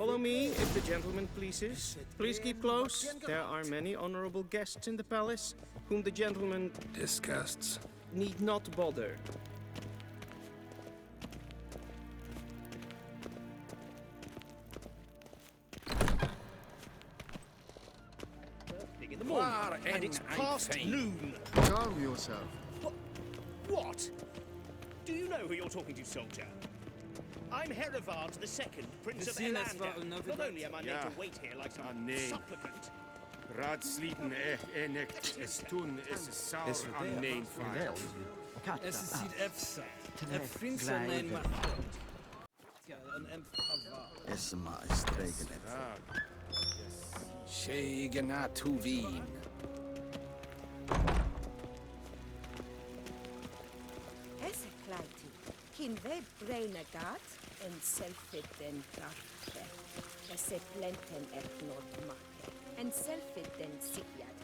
Follow me, if the gentleman pleases. Please keep close. There are many honorable guests in the palace, whom the gentleman Disgusts. need not bother. In the morning, and it's past noon. Calm yourself. What? Do you know who you're talking to, soldier? I'm Herivard II, Prince of Elander. Not only am I made to wait here like some supplicant. Raadsliden echt is toen is het zou aan neen van. Es ist die EFSA. Vindt ze mijn macht. Ja, een Esma is regelen. Shegena Tuvin. Esse kleiti, kin we braine gat en selfit den karte. Esse plenten not make, en selfit den sikiat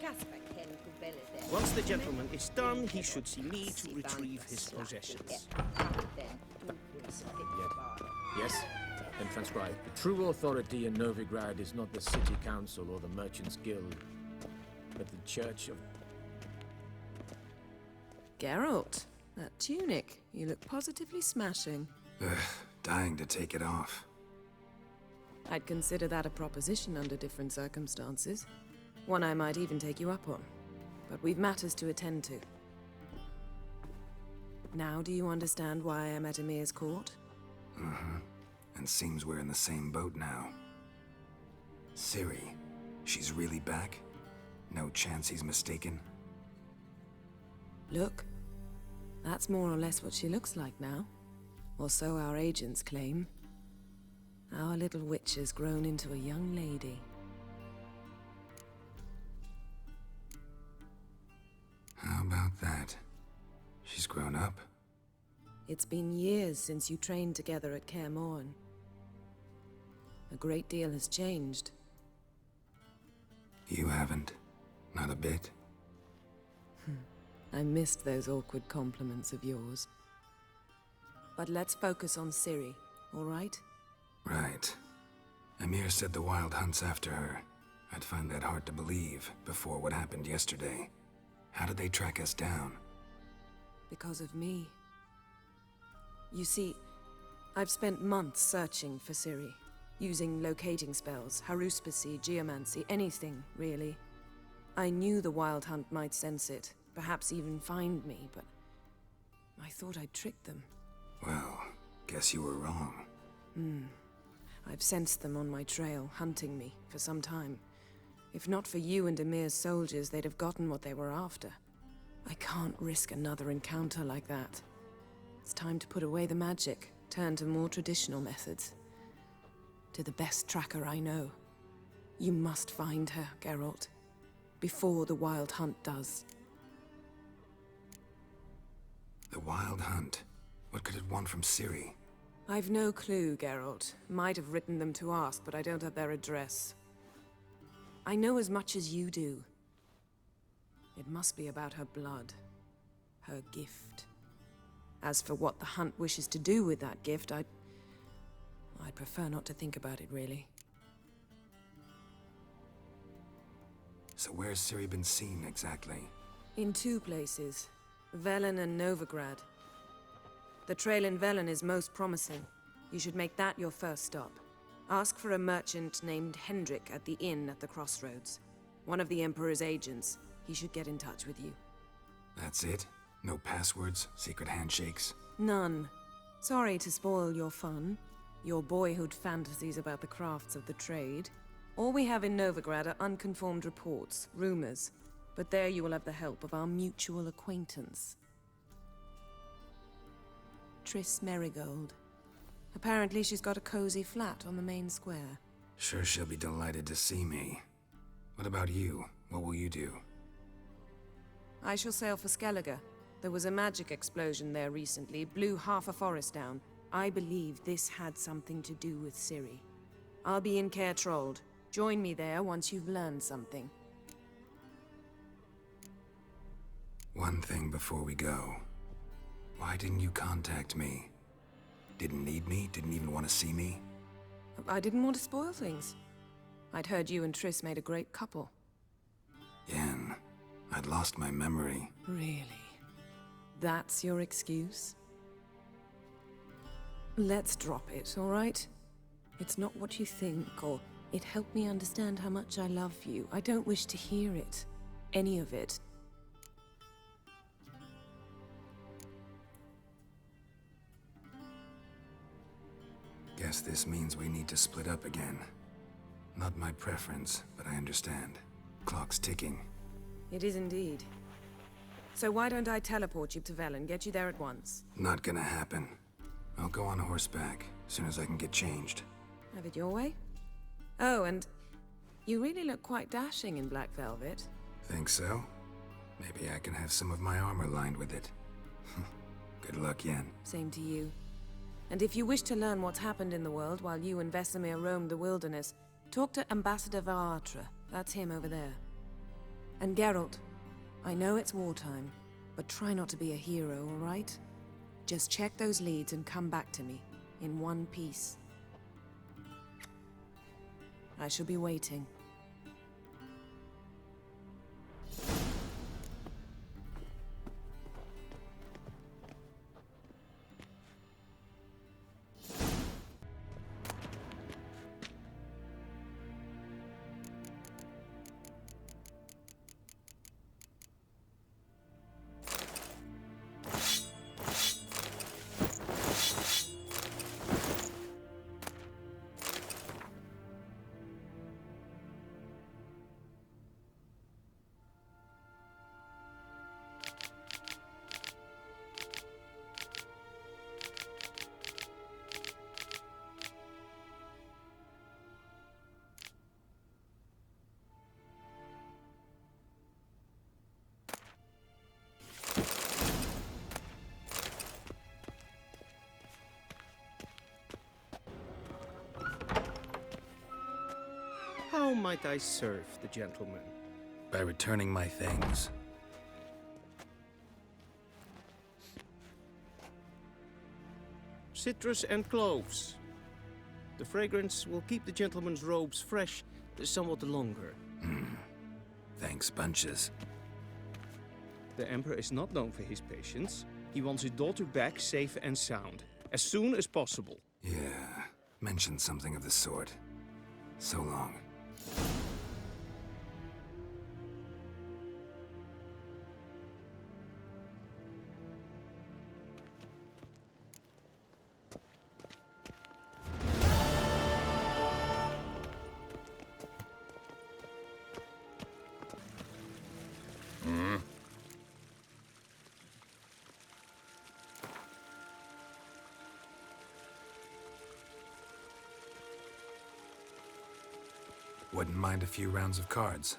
Kasper ken kubelle den. Once the gentleman is done, he should see me to retrieve his possessions. Yes? Then transcribe. The true authority in Novigrad is not the city council or the merchants guild, but the church of... Geralt, that tunic. You look positively smashing. Dying to take it off. I'd consider that a proposition under different circumstances. One I might even take you up on. But we've matters to attend to. Now do you understand why I'm at Emir's court? And seems we're in the same boat now. Ciri, she's really back? No chance he's mistaken? Look, that's more or less what she looks like now. Or so our agents claim. Our little witch has grown into a young lady. How about that? She's grown up? It's been years since you trained together at Kaer Morhen. A great deal has changed. You haven't? Not a bit? I missed those awkward compliments of yours. But let's focus on Ciri, all right? Right. Emir said the Wild Hunt's after her. I'd find that hard to believe before what happened yesterday. How did they track us down? Because of me. You see, I've spent months searching for Ciri, using locating spells, haruspicy, geomancy, anything, really. I knew the Wild Hunt might sense it, perhaps even find me, but I thought I'd tricked them. Well, guess you were wrong. I've sensed them on my trail, hunting me, for some time. If not for you and Emir's soldiers, they'd have gotten what they were after. I can't risk another encounter like that. It's time to put away the magic, turn to more traditional methods. To the best tracker I know. You must find her, Geralt. Before the Wild Hunt does. The Wild Hunt? What could it want from Ciri? I've no clue, Geralt. Might have written them to ask, but I don't have their address. I know as much as you do. It must be about her blood. Her gift. As for what the Hunt wishes to do with that gift, I'd prefer not to think about it, really. So where's Ciri been seen, exactly? In two places. Velen and Novigrad. The trail in Velen is most promising. You should make that your first stop. Ask for a merchant named Hendrik at the inn at the crossroads. One of the Emperor's agents. He should get in touch with you. That's it? No passwords? Secret handshakes? None. Sorry to spoil your fun. Your boyhood fantasies about the crafts of the trade. All we have in Novigrad are unconformed reports, rumors. But there you will have the help of our mutual acquaintance. Triss Merigold. Apparently she's got a cozy flat on the main square. Sure she'll be delighted to see me. What about you? What will you do? I shall sail for Skellige. There was a magic explosion there recently, blew half a forest down. I believe this had something to do with Ciri. I'll be in Caer Trold. Join me there once you've learned something. One thing before we go. Why didn't you contact me? Didn't need me? Didn't even want to see me? I didn't want to spoil things. I'd heard you and Triss made a great couple. Yen, I'd lost my memory. Really? That's your excuse? Let's drop it, all right? It's not what you think, or it helped me understand how much I love you. I don't wish to hear it. Any of it. Guess this means we need to split up again. Not my preference, but I understand. Clock's ticking. It is indeed. So why don't I teleport you to Velen, get you there at once? Not gonna happen. I'll go on horseback, as soon as I can get changed. Have it your way? Oh, and you really look quite dashing in black velvet. Think so? Maybe I can have some of my armor lined with it. Good luck, Yen. Same to you. And if you wish to learn what's happened in the world while you and Vesemir roamed the wilderness, talk to Ambassador Varatra. That's him over there. And Geralt, I know it's wartime, but try not to be a hero, all right? Just check those leads and come back to me, in one piece. I shall be waiting. How might I serve the gentleman? By returning my things. Citrus and cloves. The fragrance will keep the gentleman's robes fresh somewhat longer. Thanks, bunches. The Emperor is not known for his patience. He wants his daughter back safe and sound, as soon as possible. Yeah, mentioned something of the sort. So long. Wouldn't mind a few rounds of cards.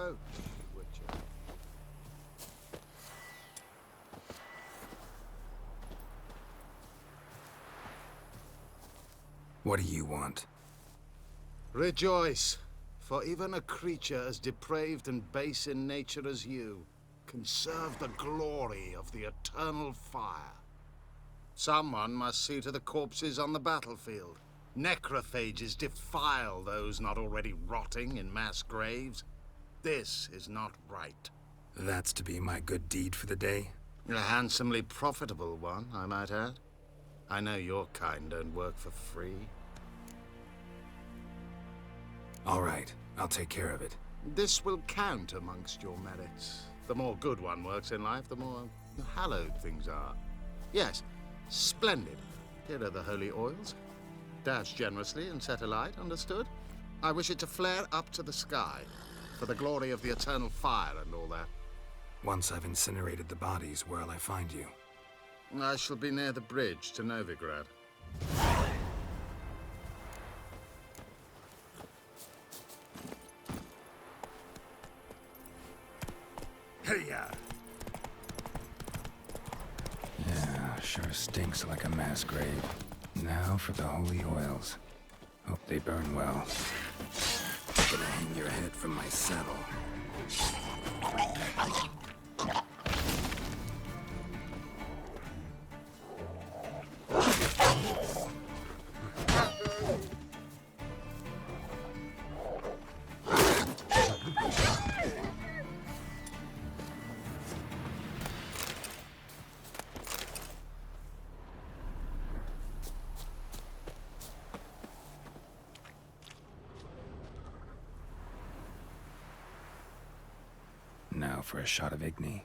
approach, Witcher. What do you want? Rejoice, for even a creature as depraved and base in nature as you can serve the glory of the eternal fire. Someone must see to the corpses on the battlefield. Necrophages defile those not already rotting in mass graves. This is not right. That's to be my good deed for the day? A handsomely profitable one, I might add. I know your kind don't work for free. All right, I'll take care of it. This will count amongst your merits. The more good one works in life, the more hallowed things are. Yes, splendid. Here are the holy oils. Dash generously and set alight, understood? I wish it to flare up to the sky, for the glory of the eternal fire and all that. Once I've incinerated the bodies, where'll I find you? I shall be near the bridge to Novigrad. Hey-ya! Yeah, sure stinks like a mass grave. Now for the holy oils. Hope they burn well. Gonna hang your head from my saddle. Now for a shot of Igni.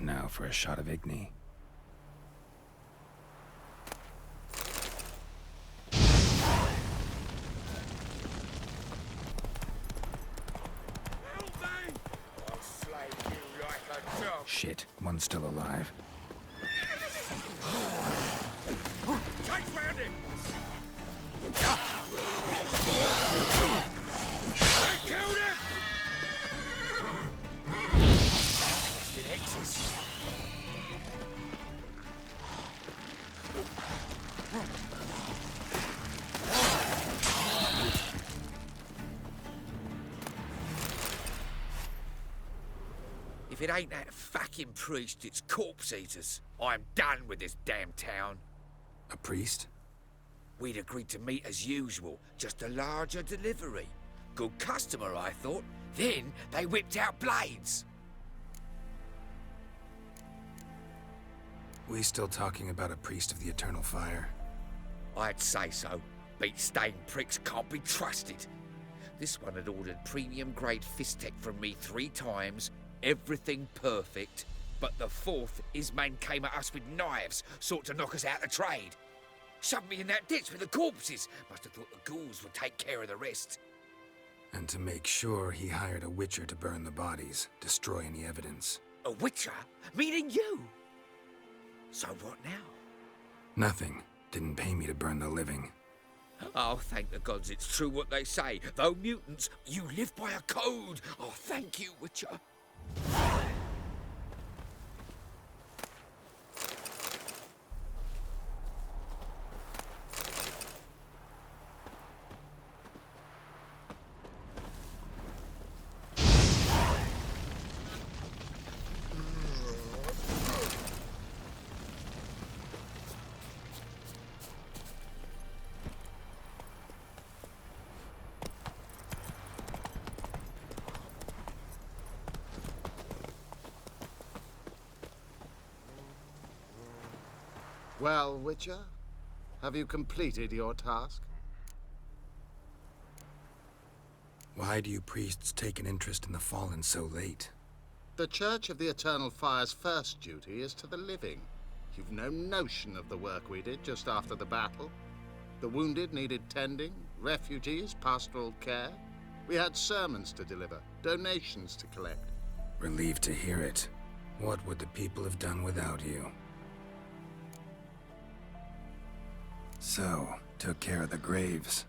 Now for a shot of Igni. Shit, one's still alive. Take round him! I killed him! It exists. If it ain't that fucking priest, it's corpse eaters. I'm done with this damn town. A priest? We'd agreed to meet as usual, just a larger delivery. Good customer, I thought. Then they whipped out blades. We still talking about a priest of the eternal fire? I'd say so. Beat-stained pricks can't be trusted. This one had ordered premium-grade fisstech from me 3 times, everything perfect, but the 4th, his man came at us with knives, sought to knock us out of trade. Shoved me in that ditch with the corpses. Must have thought the ghouls would take care of the rest. And to make sure, he hired a witcher to burn the bodies, destroy any evidence. A witcher? Meaning you? So what now? Nothing. Didn't pay me to burn the living. Oh, thank the gods it's true what they say. Though mutants, you live by a code. Oh, thank you, Witcher. Well, Witcher, have you completed your task? Why do you priests take an interest in the fallen so late? The Church of the Eternal Fire's first duty is to the living. You've no notion of the work we did just after the battle. The wounded needed tending, refugees, pastoral care. We had sermons to deliver, donations to collect. Relieved to hear it. What would the people have done without you? So, took care of the graves.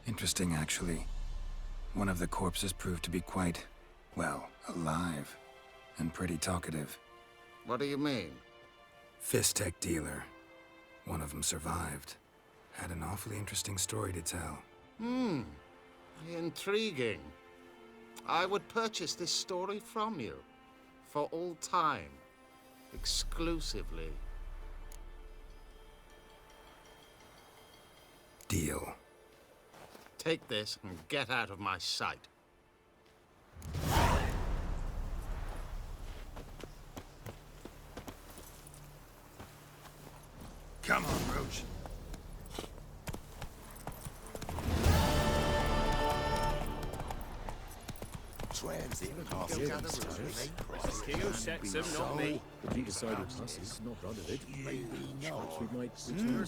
Interesting, actually. One of the corpses proved to be quite, well, alive. And pretty talkative. What do you mean? Fistech dealer. One of them survived. Had an awfully interesting story to tell. Intriguing. I would purchase this story from you. For all time. Exclusively. Deal. Take this and get out of my sight. Come on, Roach. King sets him, not me. But you decided us is not part of it. Maybe not. We might return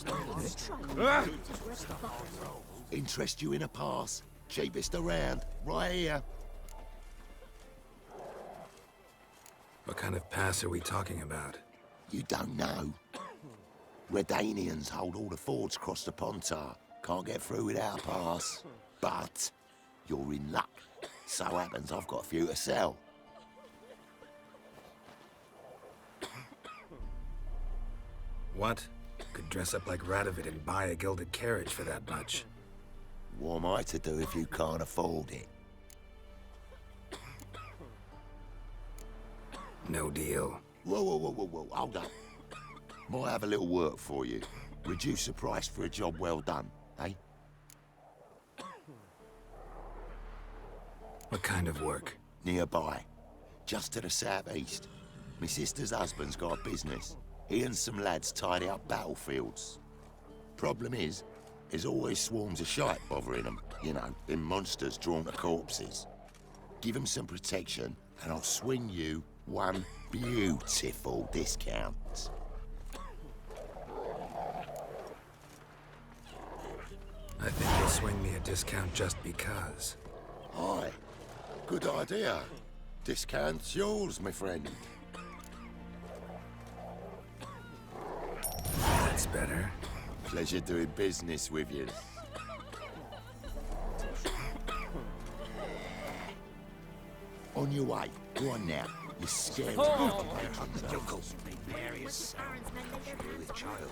Interest you in a pass? Cheapest around, right here. What kind of pass are we talking about? You don't know. Redanians hold all the fords across the Pontar. Can't get through without a pass. But you're in luck. So happens I've got a few to sell. What? Could dress up like Radovid and buy a gilded carriage for that much. What am I to do if you can't afford it? No deal. Whoa, hold up. Might have a little work for you. Reduce the price for a job well done, eh? What kind of work? Nearby. Just to the southeast. My sister's husband's got a business. He and some lads tidy up battlefields. Problem is, there's always swarms of shite bothering them. You know, them monsters drawn to corpses. Give them some protection, and I'll swing you one beautiful discount. I think you'll swing me a discount just because. Aye. Good idea. Discount's yours, my friend. That's better. Pleasure doing business with you. On your way. Go on now. You're scared. Various sounds with child,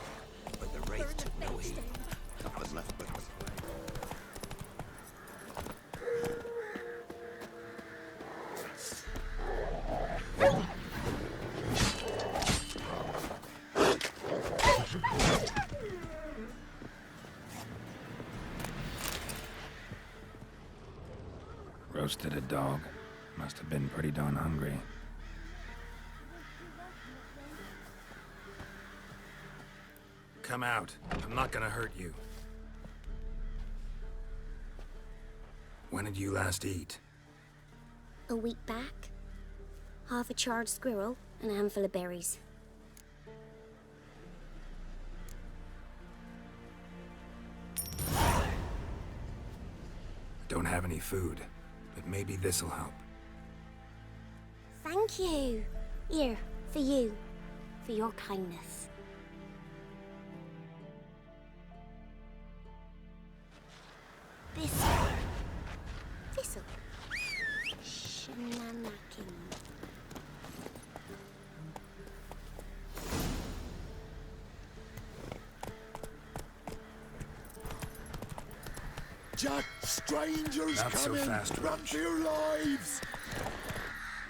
but the wraith took no heed. Nothing left but Roasted a dog. Must have been pretty darn hungry. Come out. I'm not gonna hurt you. When did you last eat? A week back. Half a charred squirrel and a handful of berries. Don't have any food, but maybe this'll help. Thank you. Here, for you. For your kindness. This'll. Shenanigans. Jack, strangers Not so coming! fast, Run Roach. for your lives!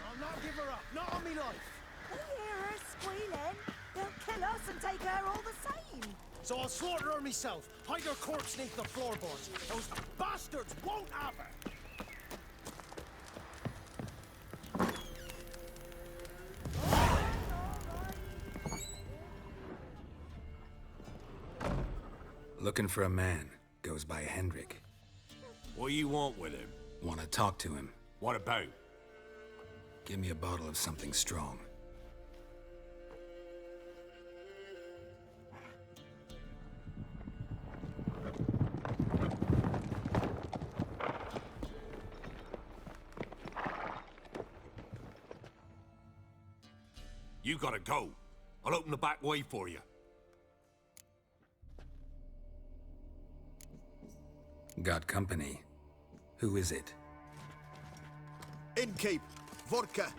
I'll not give her up, not on me life. They hear her squealing. They'll kill us and take her all the same. So I'll slaughter her myself, hide her corpse beneath the floorboards. Those bastards won't have her. Looking for a man. Goes by Hendrik. What do you want with him? Want to talk to him. What about? Give me a bottle of something strong. You gotta go. I'll open the back way for you. Got company. Who is it? Innkeep, vodka.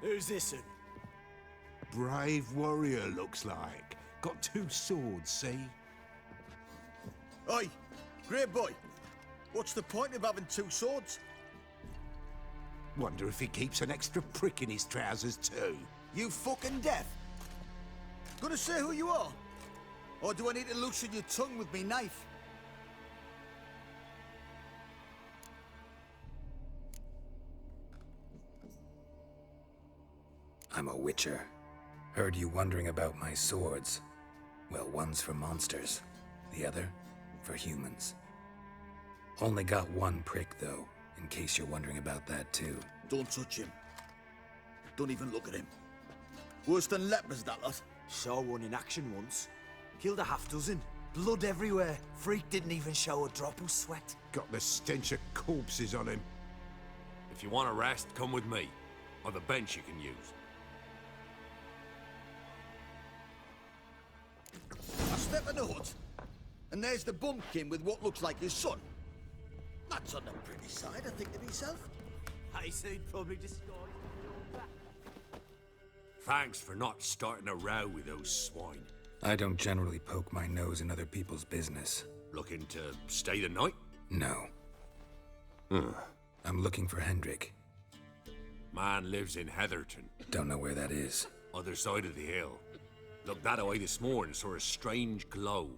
Who's this one? Brave warrior, looks like. Got 2 swords, see? Oi, grey boy. What's the point of having 2 swords? Wonder if he keeps an extra prick in his trousers too. You fucking deaf? Gonna say who you are? Or do I need to loosen your tongue with me knife? I'm a witcher. Heard you wondering about my swords. Well, one's for monsters, the other for humans. Only got 1 prick, though, in case you're wondering about that, too. Don't touch him. Don't even look at him. Worse than lepers, that lot. Saw one in action once. Killed a half-dozen. Blood everywhere. Freak didn't even show a drop of sweat. Got the stench of corpses on him. If you want a rest, come with me. Or the bench you can use. I step in the hut, and there's the bumpkin with what looks like his son. That's on the pretty side, I think to myself. I said probably disguised. Thanks for not starting a row with those swine. I don't generally poke my nose in other people's business. Looking to stay the night? No. I'm looking for Hendrik. Man lives in Heatherton. Don't know where that is. Other side of the hill. Looked that away this morning, saw a strange glow.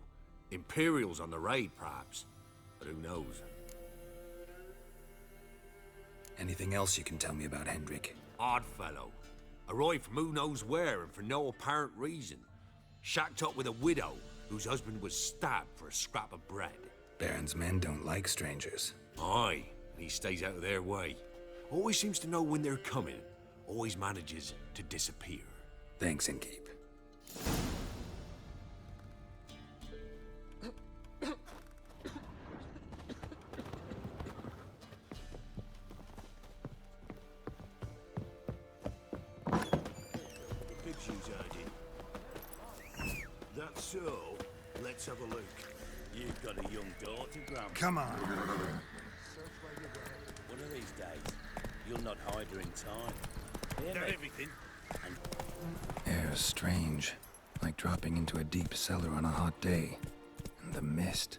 Imperials on the raid, perhaps. But who knows? Anything else you can tell me about Hendrik? Odd fellow. Arrived from who knows where and for no apparent reason. Shacked up with a widow whose husband was stabbed for a scrap of bread. Baron's men don't like strangers. Aye, and he stays out of their way. Always seems to know when they're coming. Always manages to disappear. Thanks, Innkeep. That's so. Let's have a look. You've got a young daughter, Grandma. Come on. One of these days, you'll not hide her in time. Hear me? Everything. Air's strange. Like dropping into a deep cellar on a hot day. And the mist.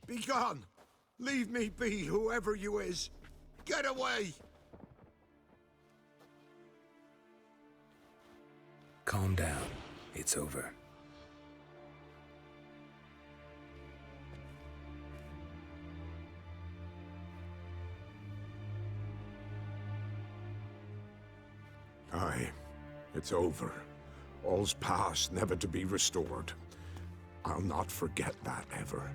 Be gone! Leave me be, whoever you is! Get away! Calm down. It's over. Aye, it's over. All's past, never to be restored. I'll not forget that ever.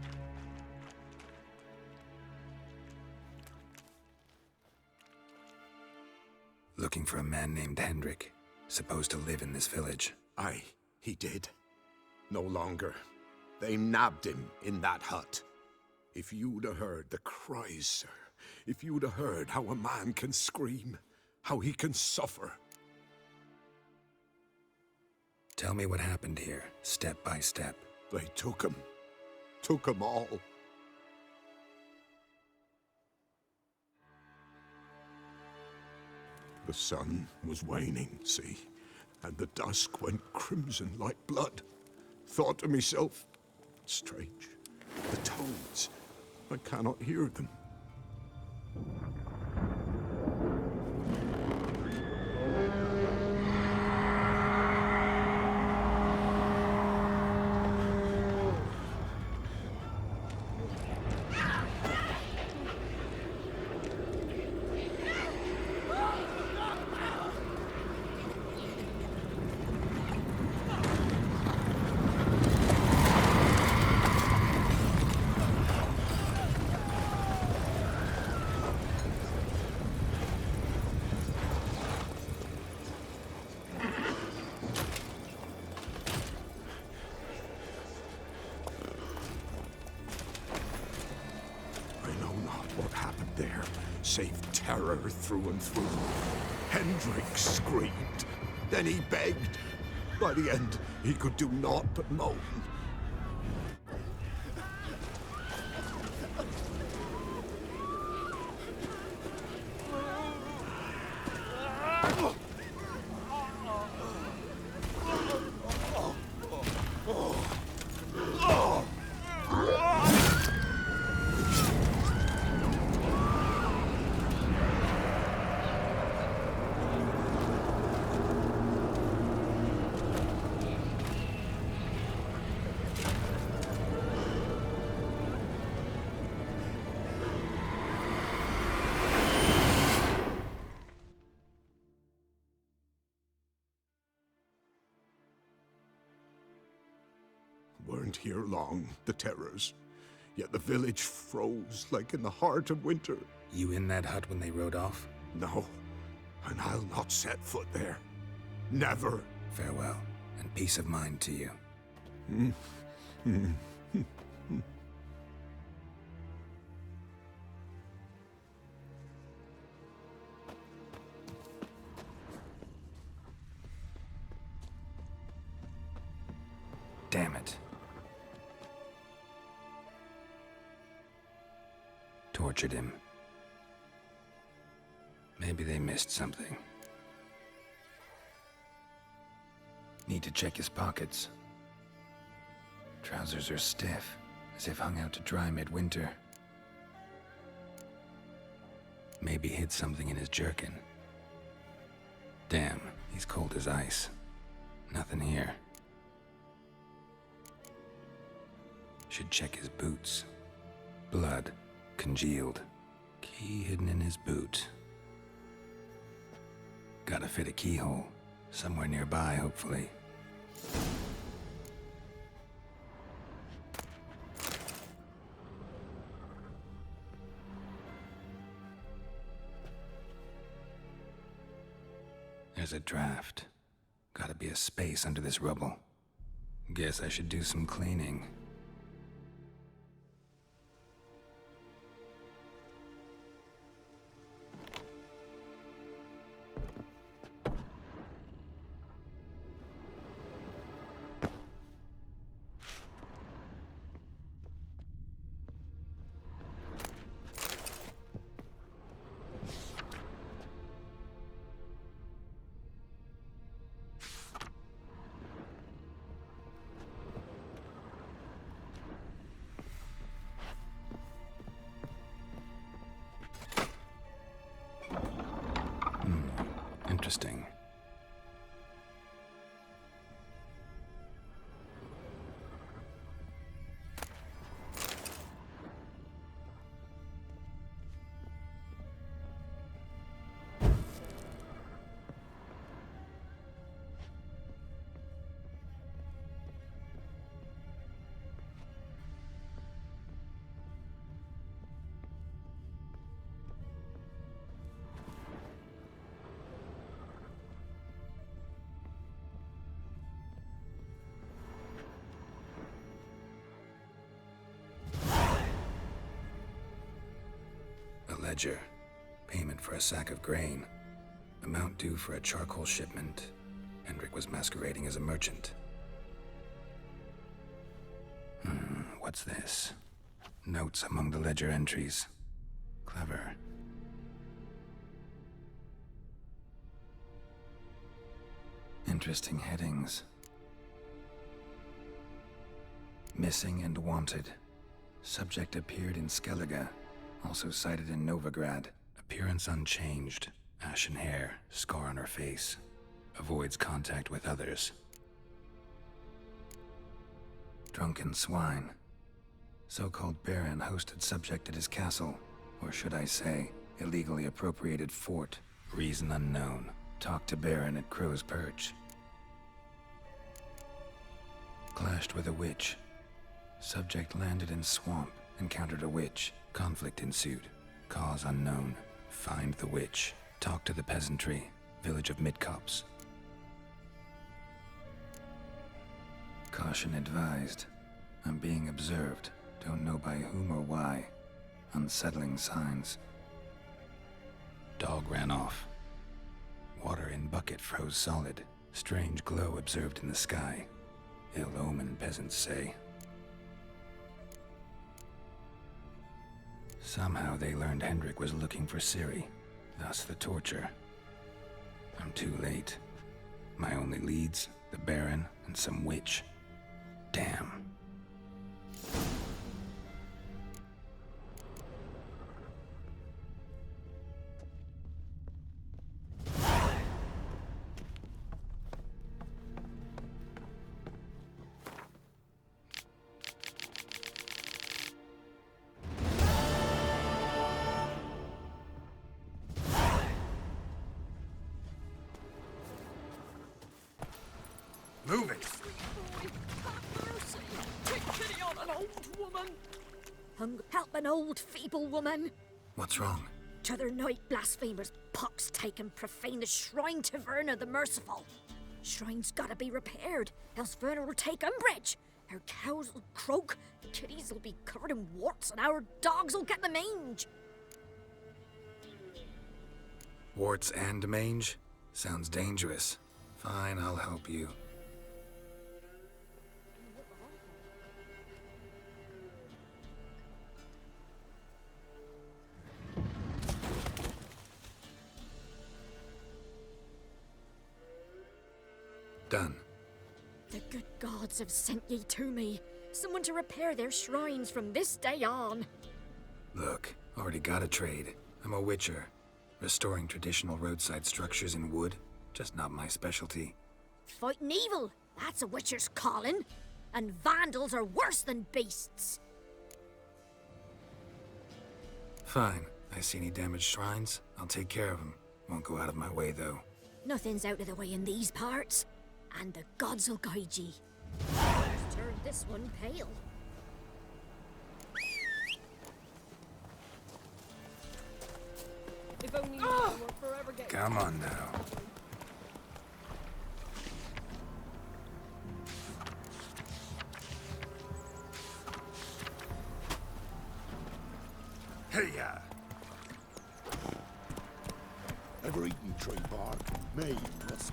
Looking for a man named Hendrik, supposed to live in this village. Aye, he did. No longer. They nabbed him in that hut. If you'd have heard the cries, sir, if you'd have heard how a man can scream, how he can suffer. Tell me what happened here, step by step. They took him all. The sun was waning, see, and the dusk went crimson like blood. Thought to myself, strange, the toads, I cannot hear them. save terror through and through. Hendrik screamed. Then he begged. By the end, he could do naught but moan. Weren't here long, the terrors. Yet the village froze like in the heart of winter. You in that hut when they rode off? No, and I'll not set foot there. Never. Farewell, and peace of mind to you. Damn it. Tortured him. Maybe they missed something. Need to check his pockets. Trousers are stiff, as if hung out to dry midwinter. Maybe hid something in his jerkin. Damn, he's cold as ice. Nothing here. Should check his boots. Blood, congealed. Key hidden in his boot. Gotta fit a keyhole. Somewhere nearby, hopefully. There's a draft. Gotta be a space under this rubble. Guess I should do some cleaning. Interesting. Ledger. Payment for a sack of grain. Amount due for a charcoal shipment. Hendrik was masquerading as a merchant. What's this? Notes among the ledger entries. Clever. Interesting headings. Missing and wanted. Subject appeared in Skellige. Also cited in Novigrad. Appearance unchanged. Ashen hair, scar on her face. Avoids contact with others. Drunken swine. So-called baron hosted subject at his castle. Or should I say, illegally appropriated fort. Reason unknown. Talked to baron at Crow's Perch. Clashed with a witch. Subject landed in swamp. Encountered a witch. Conflict ensued. Cause unknown. Find the witch. Talk to the peasantry. Village of Midcopse. Caution advised. I'm being observed. Don't know by whom or why. Unsettling signs. Dog ran off. Water in bucket froze solid. Strange glow observed in the sky. Ill omen, peasants say. Somehow they learned Hendrik was looking for Ciri, thus the torture. I'm too late. My only leads, the Baron and some witch. Damn. Move it! Take pity on an old woman! Help an old, feeble woman! What's wrong? T'other night, blasphemers, pox take and profane the shrine to Verna the Merciful. Shrine's gotta be repaired, else Verna will take umbrage. Our cows will croak, kitties will be covered in warts, and our dogs will get the mange. Warts and mange? Sounds dangerous. Fine, I'll help you. Done. The good gods have sent ye to me. Someone to repair their shrines from this day on. Look, already got a trade. I'm a witcher. Restoring traditional roadside structures in wood, just not my specialty. Fighting evil, that's a witcher's calling. And vandals are worse than beasts. Fine. I see any damaged shrines, I'll take care of them. Won't go out of my way, though. Nothing's out of the way in these parts. And the gods will guide ye. Just turned this one pale. If only you were forever getting... Come on now. Hey-ya! Ever eaten tree bark? Me, what's...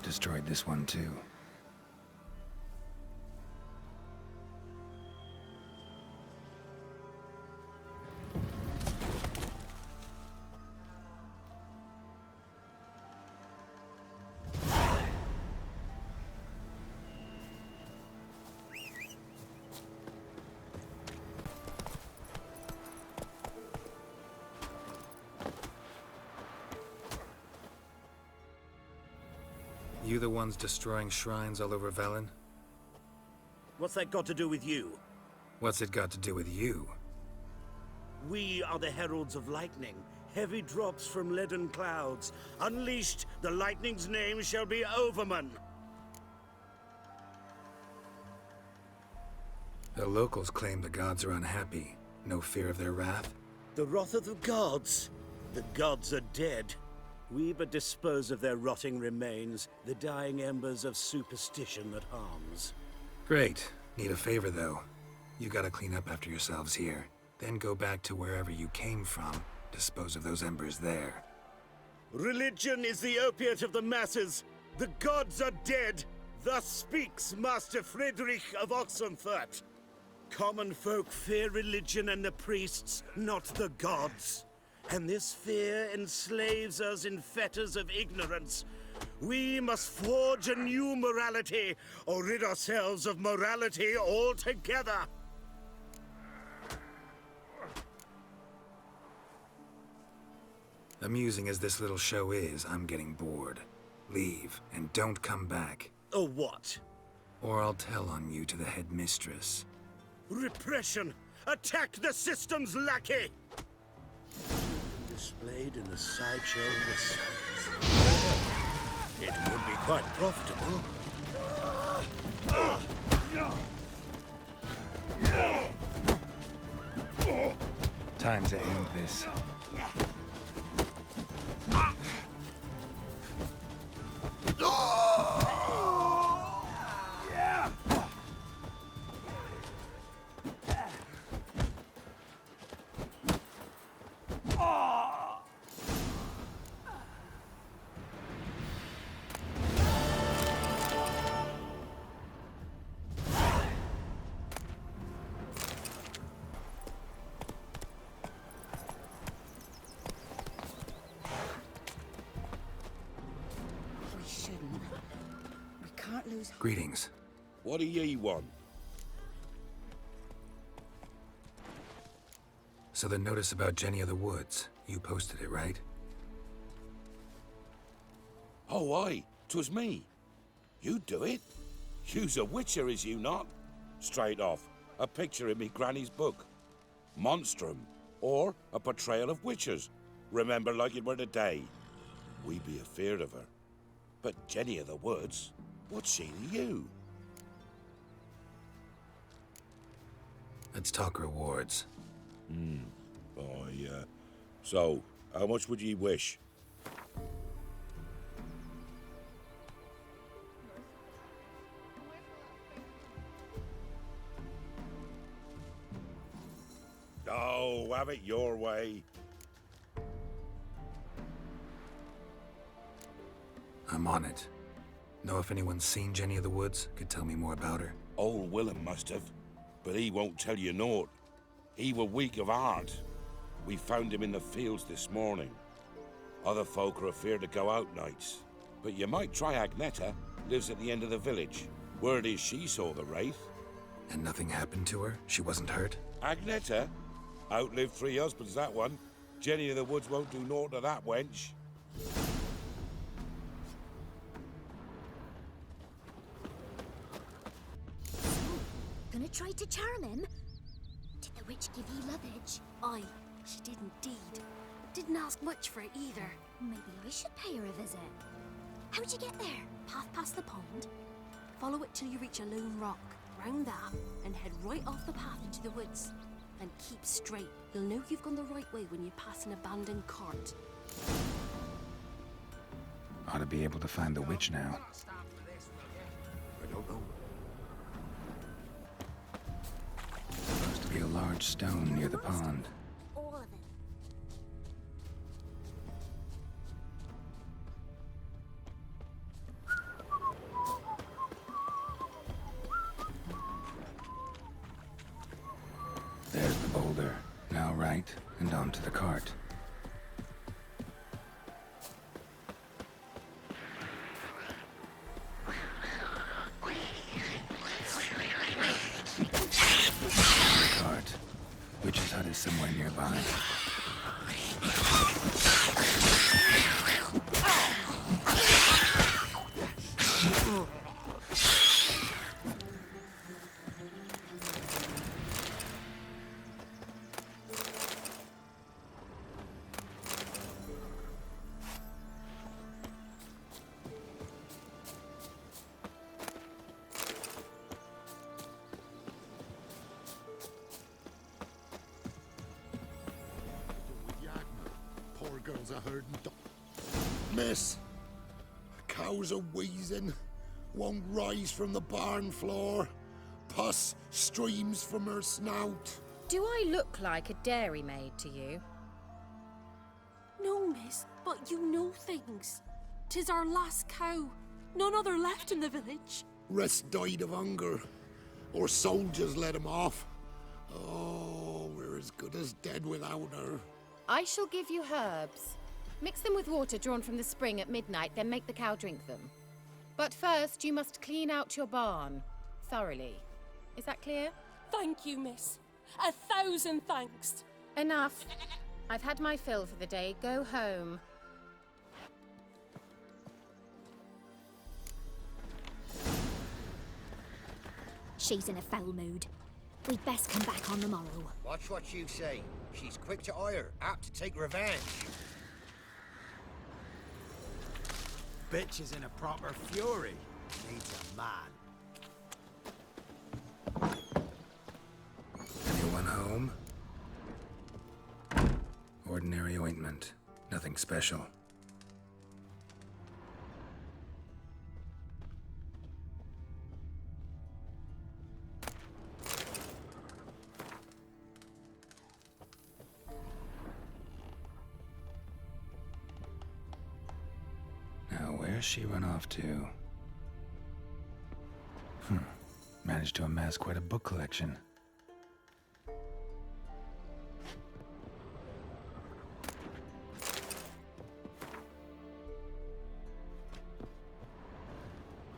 Destroyed this one too. You the ones destroying shrines all over Velen? What's that got to do with you? What's it got to do with you? We are the heralds of lightning. Heavy drops from leaden clouds. Unleashed, the lightning's name shall be Overman. The locals claim the gods are unhappy. No fear of their wrath? The wrath of the gods? The gods are dead. We but dispose of their rotting remains, the dying embers of superstition that harms. Great. Need a favor, though. You gotta clean up after yourselves here. Then go back to wherever you came from. Dispose of those embers there. Religion is the opiate of the masses. The gods are dead. Thus speaks Master Friedrich of Oxenfurt. Common folk fear religion and the priests, not the gods. And this fear enslaves us in fetters of ignorance. We must forge a new morality, or rid ourselves of morality altogether. Amusing as this little show is, I'm getting bored. Leave, and don't come back. Or what? Or I'll tell on you to the headmistress. Repression! Attack the system's lackey! Displayed in a sideshow this size. It would be quite profitable. Time to end this. We shouldn't. We can't lose hope. Greetings. What do ye want? So the notice about Jenny of the Woods, you posted it, right? Oh, aye. 'Twas me. You do it? You's a witcher, is you not? Straight off, a picture in me granny's book. Monstrum, or a portrayal of witchers. Remember like it were the day. We be afeard of her. But Jenny of the Woods, what's she to you? Let's talk rewards. Oh, yeah. So, how much would ye wish? Oh, have it your way. I'm on it. Know if anyone's seen Jenny of the Woods? Could tell me more about her. Old Willem must have, but he won't tell you naught. He were weak of heart. We found him in the fields this morning. Other folk are afeard to go out nights. But you might try Agneta, lives at the end of the village. Word is she saw the wraith. And nothing happened to her? She wasn't hurt? Agneta? Outlived 3 husbands, that one. Jenny of the Woods won't do naught to that wench. Gonna try to charm him? Did the witch give ye lovage? Aye, she did indeed. Didn't ask much for it either. Maybe I should pay her a visit. How'd you get there? Path past the pond. Follow it till you reach a lone rock. Round that, and head right off the path into the woods. And keep straight. You'll know you've gone the right way when you pass an abandoned cart. Ought to be able to find the witch now. I don't know. Supposed to be a large stone near the pond. All of it. There's the boulder. Now right, and onto the cart. The cart. Witch's hut is somewhere nearby. Poor girls are herding. Miss, cows are wheezing, won't rise from the barn floor. Pus streams from her snout. Do I look like a dairymaid to you? No, miss, but you know things. 'Tis our last cow. None other left in the village. Rest died of hunger, or soldiers let him off. Oh, we're as good as dead without her. I shall give you herbs. Mix them with water drawn from the spring at midnight, then make the cow drink them. But first, you must clean out your barn thoroughly. Is that clear? Thank you, miss. 1,000 thanks. Enough. I've had my fill for the day. Go home. She's in a foul mood. We'd best come back on the morrow. Watch what you say. She's quick to ire, apt to take revenge. Bitch is in a proper fury. Needs a man. Anyone home? Ordinary ointment. Nothing special. Now, where's she run off to? Managed to amass quite a book collection.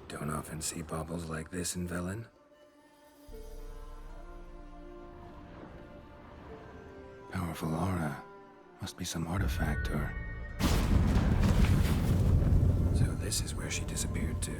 Don't often see baubles like this in Velen. Powerful aura. Must be some artifact or... So this is where she disappeared to.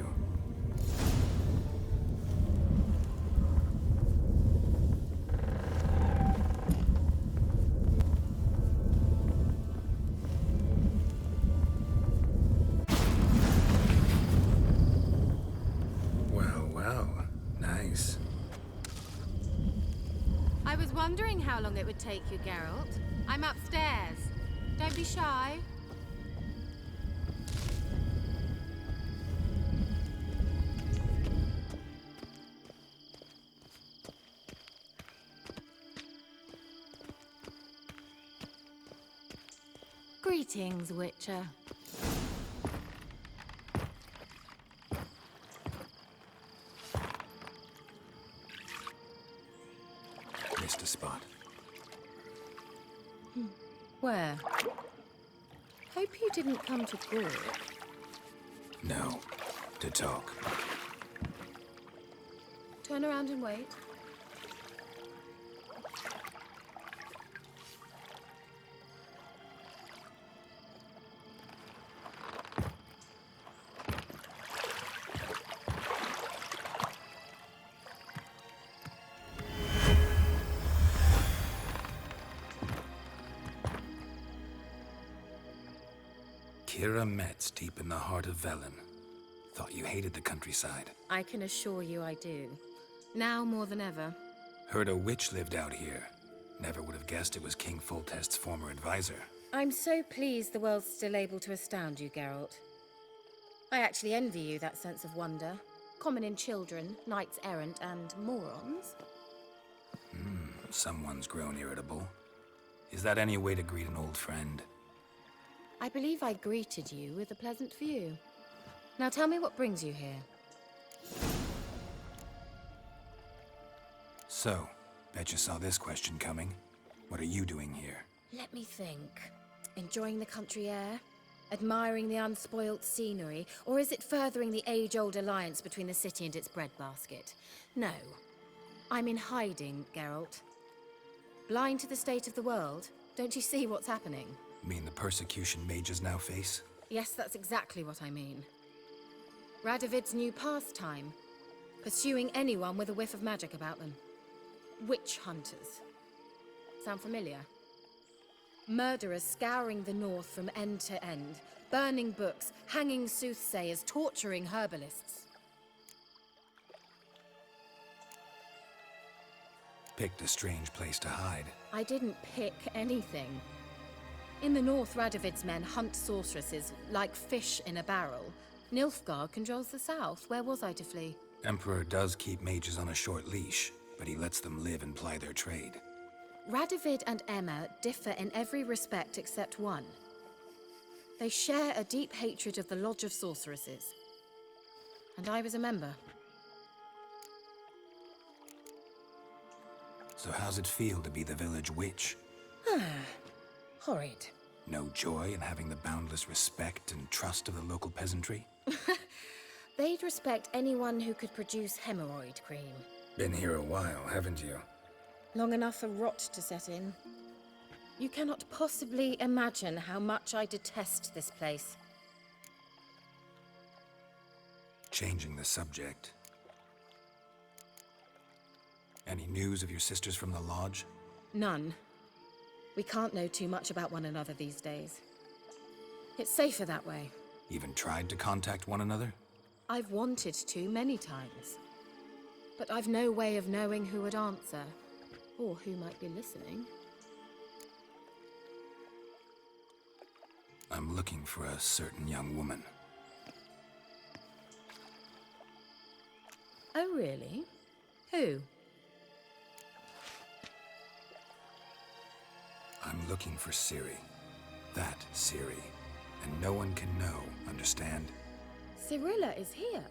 Nice. I was wondering how long it would take you, Geralt. I'm upstairs. Don't be shy. Greetings, Witcher. Missed a spot. Where? Hope you didn't come to Gore. No. To talk. Turn around and wait. Keira Metz, deep in the heart of Velen. Thought you hated the countryside. I can assure you I do. Now more than ever. Heard a witch lived out here. Never would have guessed it was King Foltest's former advisor. I'm so pleased the world's still able to astound you, Geralt. I actually envy you that sense of wonder. Common in children, knights errant, and morons. Someone's grown irritable. Is that any way to greet an old friend? I believe I greeted you with a pleasant view. Now tell me what brings you here. So, bet you saw this question coming. What are you doing here? Let me think. Enjoying the country air? Admiring the unspoilt scenery? Or is it furthering the age-old alliance between the city and its breadbasket? No. I'm in hiding, Geralt. Blind to the state of the world? Don't you see what's happening? Mean the persecution mages now face? Yes, that's exactly what I mean. Radovid's new pastime. Pursuing anyone with a whiff of magic about them. Witch hunters. Sound familiar? Murderers scouring the north from end to end. Burning books, hanging soothsayers, torturing herbalists. Picked a strange place to hide. I didn't pick anything. In the north, Radovid's men hunt sorceresses like fish in a barrel. Nilfgaard controls the south. Where was I to flee? Emperor does keep mages on a short leash, but he lets them live and ply their trade. Radovid and Emma differ in every respect except one. They share a deep hatred of the Lodge of Sorceresses. And I was a member. So how's it feel to be the village witch? Horrid. No joy in having the boundless respect and trust of the local peasantry? They'd respect anyone who could produce hemorrhoid cream. Been here a while, haven't you? Long enough for rot to set in. You cannot possibly imagine how much I detest this place. Changing the subject. Any news of your sisters from the lodge? None. We can't know too much about one another these days. It's safer that way. Even tried to contact one another? I've wanted to many times. But I've no way of knowing who would answer, or who might be listening. I'm looking for a certain young woman. Oh, really? Who? I'm looking for Ciri. That Ciri. And no one can know, understand? Cirilla is here.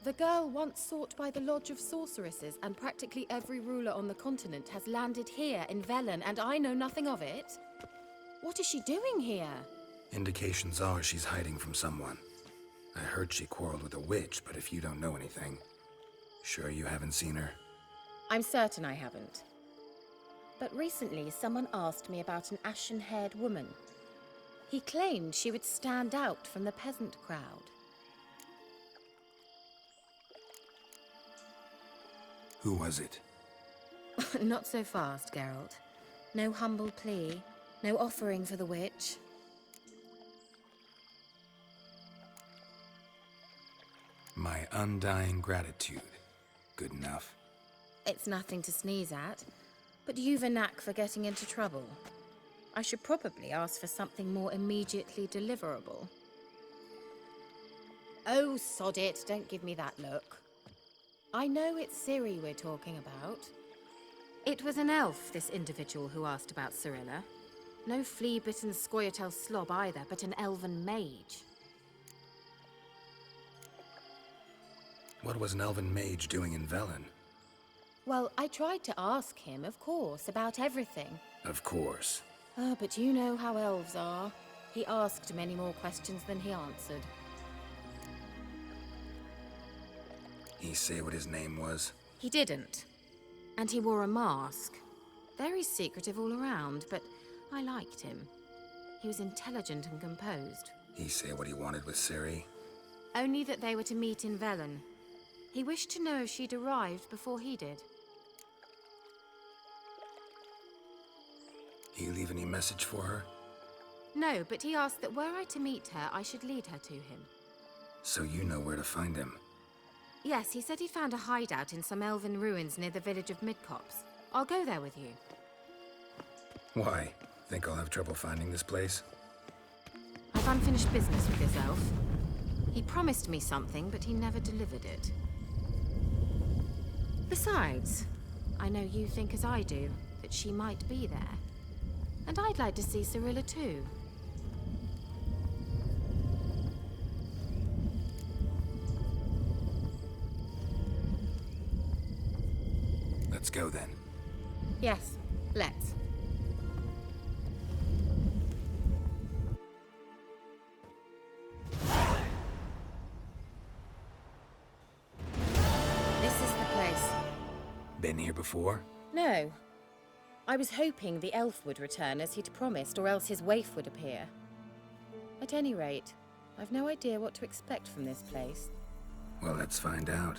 The girl once sought by the Lodge of Sorceresses, and practically every ruler on the continent has landed here in Velen, and I know nothing of it. What is she doing here? Indications are she's hiding from someone. I heard she quarreled with a witch, but if you don't know anything, sure you haven't seen her? I'm certain I haven't. But recently, someone asked me about an ashen-haired woman. He claimed she would stand out from the peasant crowd. Who was it? Not so fast, Geralt. No humble plea, no offering for the witch. My undying gratitude. Good enough. It's nothing to sneeze at, but you've a knack for getting into trouble. I should probably ask for something more immediately deliverable. Oh, sod it, don't give me that look. I know it's Ciri we're talking about. It was an elf, this individual who asked about Cirilla. No flea-bitten Scoia'tael slob either, but an elven mage. What was an elven mage doing in Velen? Well, I tried to ask him, of course, about everything. Of course. But you know how elves are. He asked many more questions than he answered. He say what his name was? He didn't. And he wore a mask. Very secretive all around, but I liked him. He was intelligent and composed. He say what he wanted with Ciri? Only that they were to meet in Velen. He wished to know if she'd arrived before he did. He leave any message for her? No, but he asked that were I to meet her, I should lead her to him. So you know where to find him? Yes, he said he found a hideout in some elven ruins near the village of Midcopse. I'll go there with you. Why? Think I'll have trouble finding this place? I've unfinished business with this elf. He promised me something, but he never delivered it. Besides, I know you think as I do, that she might be there. And I'd like to see Cirilla too. Let's go then. Yes, let's. This is the place. Been here before? No. I was hoping the elf would return as he'd promised, or else his waif would appear. At any rate, I've no idea what to expect from this place. Well, let's find out.